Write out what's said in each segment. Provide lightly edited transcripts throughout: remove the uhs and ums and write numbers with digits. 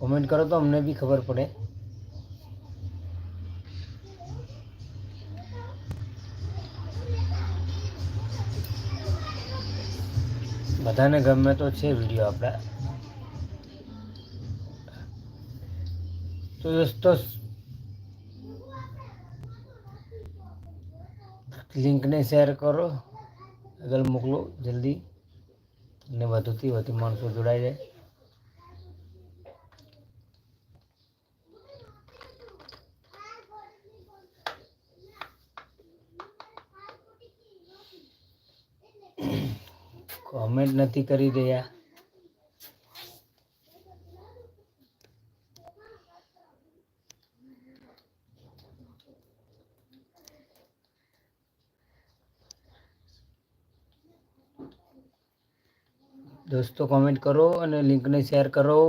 Comment करो तो हमने भी खबर पड़े। बधाने गमे तो छे वीडियो आपड़ा। तो दोस्तों लिंक ने शेर करो, अगल मोकलो जल्दी ने वधुथी वधु माणसों जोड़ाई जाए। कमेंट नहीं करी दया। दोस्तों कमेंट करो और लिंक ने शेर करो।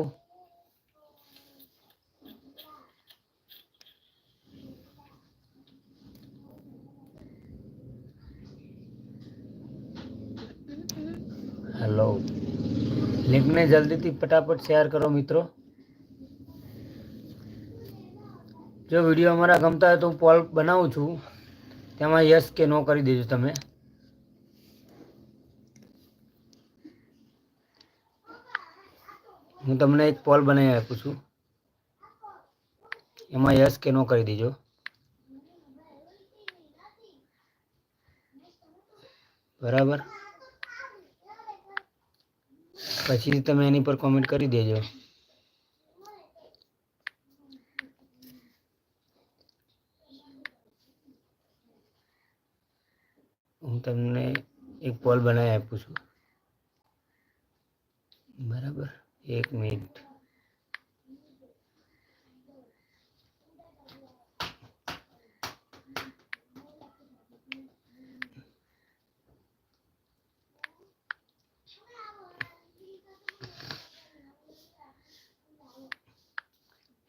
हेलो, लिंक ने जल्दी थी फटाफट शेर करो मित्रों। जो वीडियो अमरा गमता है तो हूँ पोल बनाऊँ छूँ, तेमां यस के नो करी दीजो तमे। हूँ तमने एक पोल बनाई आपू छूँ, एमां यस के नो करी दीजो। बराबर, पछी तमे एनी पर कमेंट करी देजो। हूँ तमने एक पोल बनाई आपू छूँ। बराबर, 1 मिनिट।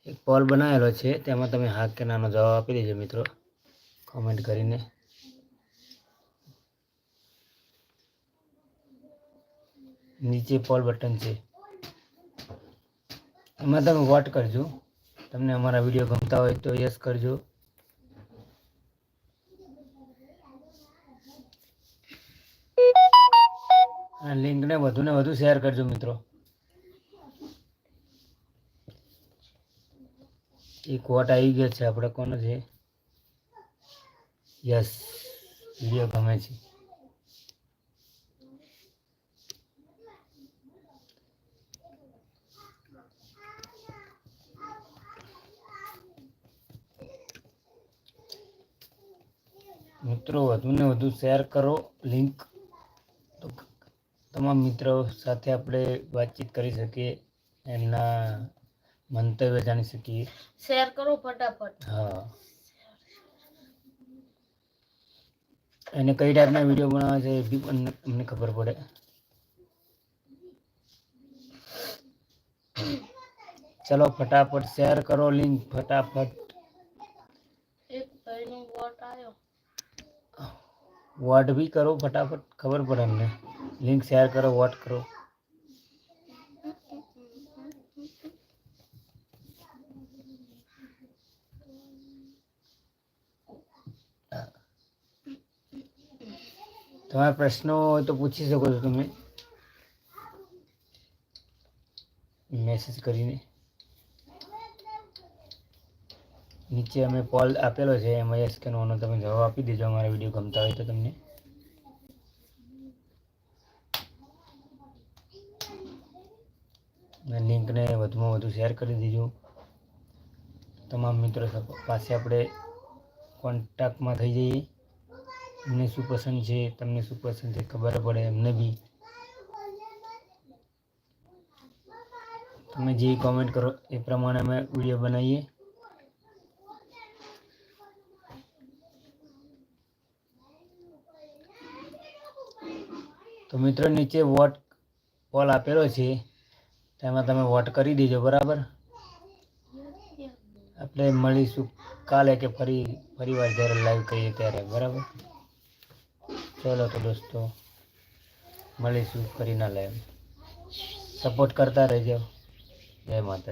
एक पोल बनायेलो छे, तेमां तमे हाँ के नानो जवाब आपी देजो मित्रों कमेंट करीने। नीचे पोल बटन छे, एमां तमे वोट करजो। तमने अमारा विडियो गमता होय तो यस करजो। लिंक ने वधु शेर करजो मित्रों। एक वोट आई गयो छे, आपणे कोनो छे? यस, विडियो गमे छे। मित्रों वधु ने वधु शेर करो लिंक, तो तमाम मित्रों साथे आपणे बातचीत करी सकीए, एमना मंतव्य जाणी सकीए। शेर करो फटाफट। हाँ, एने कई टाइपना विडियो बनावे छे ए बी अमने खबर पड़े। चलो फटाफट शेर करो लिंक फटाफट। एक भाई नो वोट आयो, वोट भी करो फटाफट, खबर पड़े हमने। लिंक शेयर करो, वोट करो। તમારા પ્રશ્નો હોય તો પૂછી શકો છો તમે મેસેજ કરીને। નીચે અમે પોલ આપેલો છે, એમાં યસ કે નોનો તમે જવાબ આપી દેજો અમારા વિડીયો ગમતા હોય તો તમને। लिंक ने વધુમાં વધુ શેર કરી દીજો। તમામ મિત્રો પાસે આપણે કોન્ટેક્ટમાં થઈ જઈએ। અમને શું પસંદ છે, તમને શું પસંદ છે ખબર પડે અમને બી। તમે જે કોમેન્ટ કરો એ પ્રમાણે અમે વિડીયો બનાવીએ। તો મિત્રો નીચે વોટ પોલ આપેલો છે, તેમાં તમે વોટ કરી દેજો। બરાબર, આપણે મળીશું કાલે કે ફરીવાર જ્યારે લાઈવ કરીએ ત્યારે। બરાબર, ચલો તો દોસ્તો મળીશું ફરીના લાઈવ। સપોર્ટ કરતા રહેજો। જય માતા।